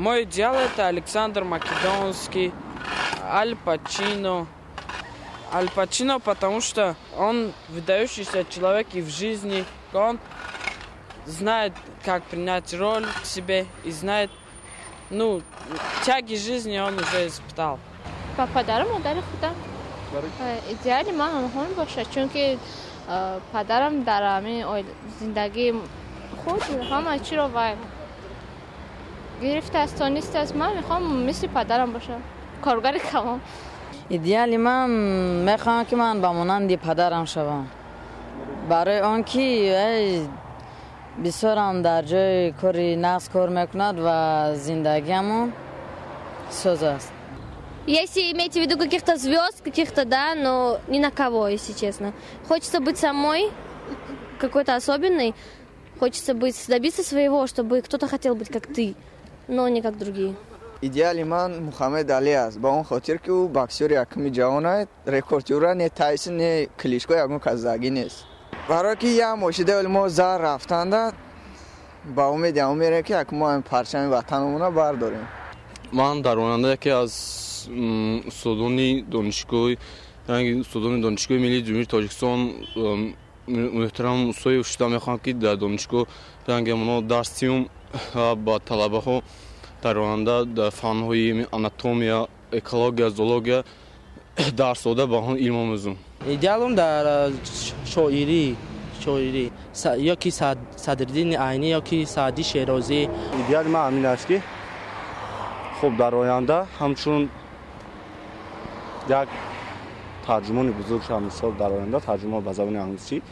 Мой идеал это Александр Македонский, Аль Пачино. Аль Пачино, потому что он выдающийся человек и в жизни. Он знает, как принять роль к себе и знает, тяги жизни он уже испытал. با پدرم و مادر خودم ایدئالی من هم باشه چون که پدرم در همه زندگی خود همه چی رو گرفته است تا نیست است. من میخوام مثل پدرم باشم، کارگر کمام. ایدئالی من میخوام که من بمانند پدرم شوم، برای آنکه بسیارم در جای کاری نقص کار میکند و زندگیمون سوز است. Если имеете в виду каких-то звезд, каких-то, да, но ни на кого, если честно. Хочется быть самой, какой-то особенной. Хочется добиться своего, чтобы кто-то хотел быть как ты, но не как другие. ایدئالی من محمد علی است، با اون خاطر که او باکسور یکمی جهان است، رکورددور نه تایسون نه کلیشکو یکم کازاگی نیست. برای که یه مشیده علمو زار رفتنده با امید میره که یک ما پرچم وطنمون برداریم. من در آینده یکی از استادان دانشگاه ملی جمهوری تاجیکستان محترم استاد شده میخوام که در دانشگاه ما درس دیم با طلبه ها در آینده در فن‌های آناتومیا، اکولوژی، زولوژی درس داده با هم علم آموزم. ایدئالم در شاعری یا کی صدرالدین عینی یا کی سعدی شیرازی. ایدئال من همین است که خب در آینده همچون یک ترجمان بزرگ شم، مثال در آینده ترجمه به زبان انگلیسی